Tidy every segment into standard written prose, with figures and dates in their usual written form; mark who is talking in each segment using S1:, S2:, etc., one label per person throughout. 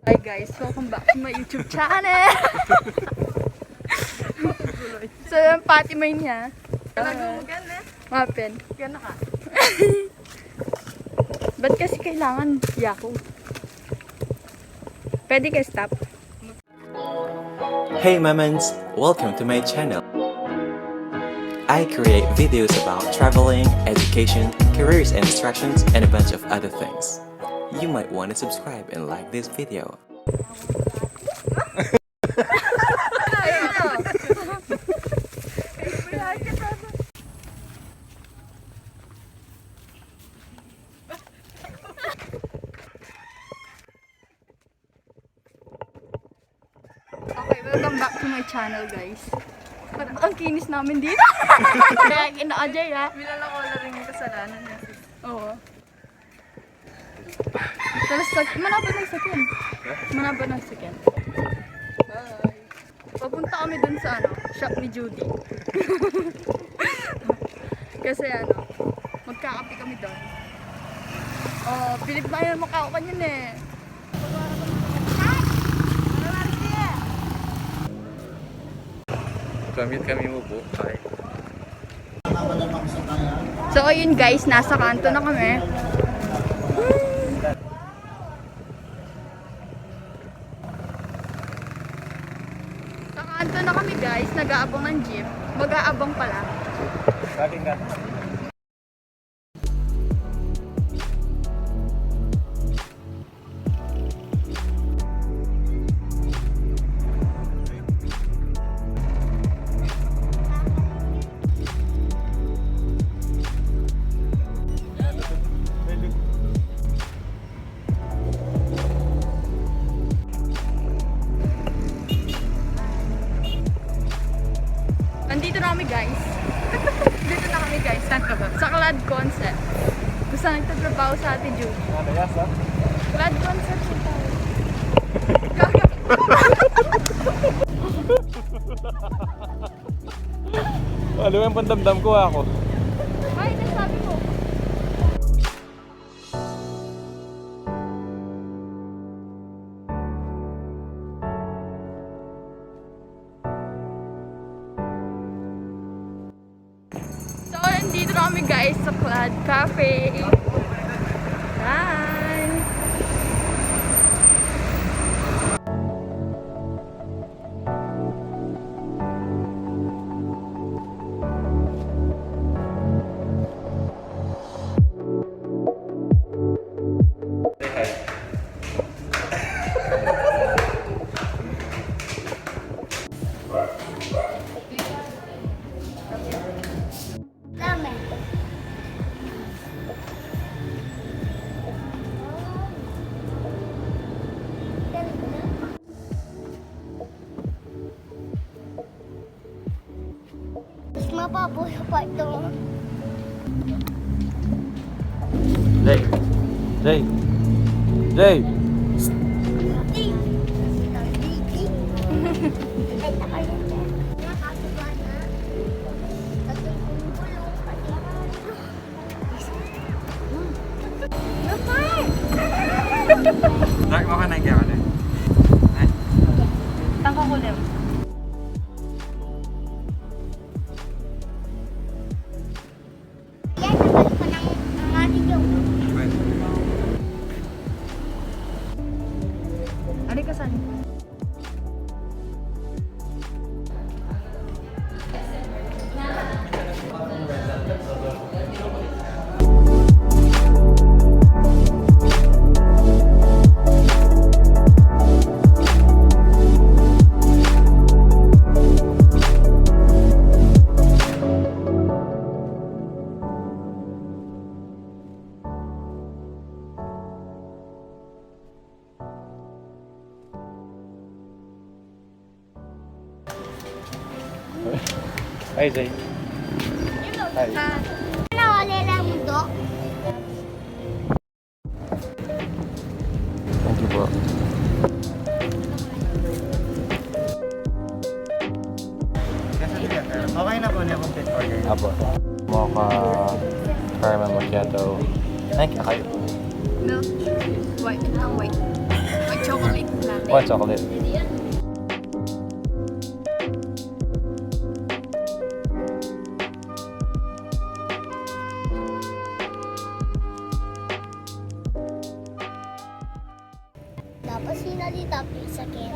S1: Hi guys, welcome back to my YouTube channel! So yung pati may niya.
S2: Nagumugan eh.
S1: Mapen.
S2: Gana ka.
S1: Ba't kasi kailangan yako? Pwede ka stop?
S3: Hey Mamans, welcome to my channel. I create videos about traveling, education, careers and instructions, and a bunch of other things. You might want to subscribe and like this video.
S1: Okay, welcome back to my channel guys. Ang kinis namin dito. Kaya kina-ajay ha.
S2: Minalakola rin yung kasalanan niya.
S1: Oo. Tapos, manapad ng sakyan. Manapad ng sakyan. Bye. Papunta kami dun sa shop ni Judy. Kasi magkakape kami dun. Oh, Philip na yun, makakapan yun eh.
S4: Gamit kami mo po. Ay.
S1: So ayun guys, nasa kanto na kami. Sa kanto na kami guys, nag-aabang ng jeep. Mag-aabang pala.
S4: Bakit ka?
S1: Nandito na kami guys. Dito na kami guys. Saan ka ba? Sa Clad Concept. Kung saan nagtatrabaho sa Ate Judy.
S4: Ano yasa?
S1: Clad Concept siya tayo.
S4: Alam mo yung pandamdam ko ako.
S1: Ay, nasabi mo. So, nandito na kami guys sa Clad Cafe. Hi!
S5: Mas mapabuhay pa ito.
S4: Jay! Jay! Jay! Dark mo ka na kaya ano?
S1: Tangka ko lang.
S5: Yan, nabalik ko ng ating yung
S1: Ano ka saan?
S4: Hi Jay! Hi!
S5: nawala lang mundo.
S4: Thank you po.
S6: Okay na po na complete order.
S4: Apo. Mocha, caramel macchiato. Ay, kayo.
S1: Milk, white, white chocolate.
S4: One chocolate.
S5: Tapos sinalitap yung sakit.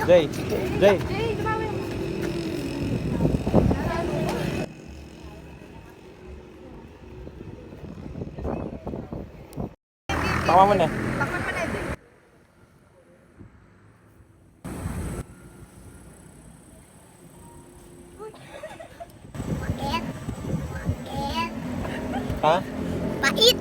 S4: Jay! Jay! Tama mo na.
S2: Takpan mo na ito.
S5: Bakit? Bakit?
S4: Ha?
S5: Pait!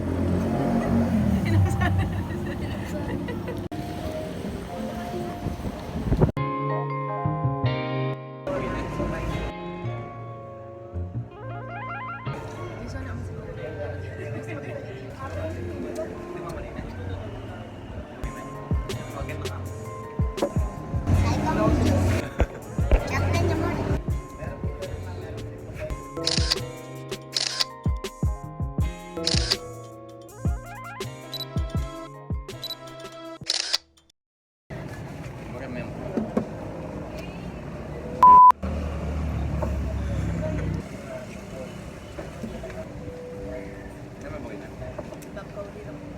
S5: Chocolate naman.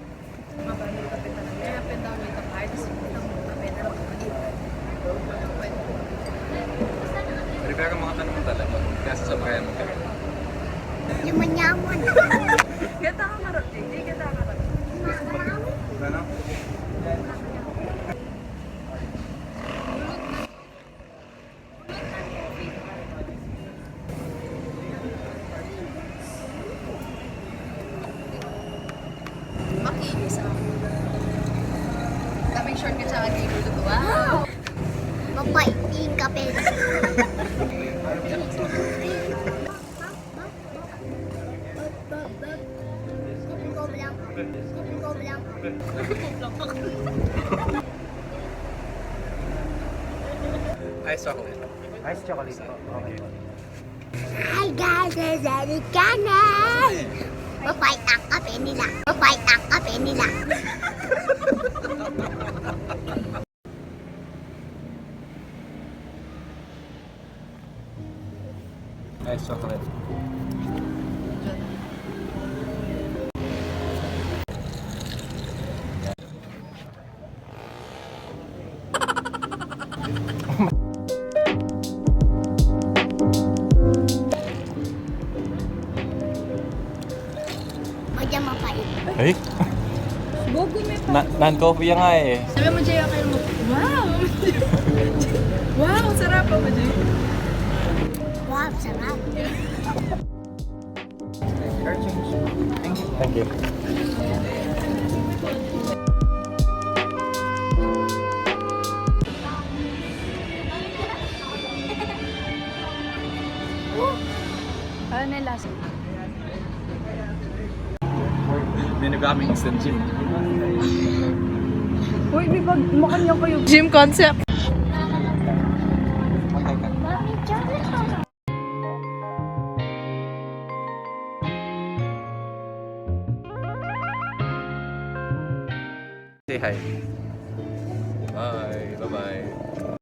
S2: Mabalik ka pita na. Kaya penta ko dito kahit sa pita mo. Penta ko
S4: Prepare ka mga tanong talaga. Kaya sasabayan mo kami.
S5: Yaman-yaman.
S2: Gata ka marot. Hindi gata ka marot.
S4: Ano?
S2: Makinis ako. Daming short ka sa akin dito. Wow!
S5: Mabait yung kape.
S4: Ice chocolate.
S6: Ice chocolate po. Okay.
S5: Hi guys, this is Eric Canay. Mabait ang kape nila. Mabait ang kape nila.
S4: Ice chocolate.
S5: Madya mapait.
S4: Ay!
S2: Bogo may pa.
S4: Non-coffee nga eh.
S2: Sabi mo, Jay, kayo mo. Wow! Wow! Sarap pa ba, Jay?
S5: Wow, sarap.
S6: Air change. Thank you.
S4: Thank you.
S1: Ano na yung lasa?
S4: Menu kaming instant gym.
S1: Uy, may pag makanya kayo.
S2: Gym concept.
S5: Mami, chocolate.
S4: Say hi. Bye. Bye-bye.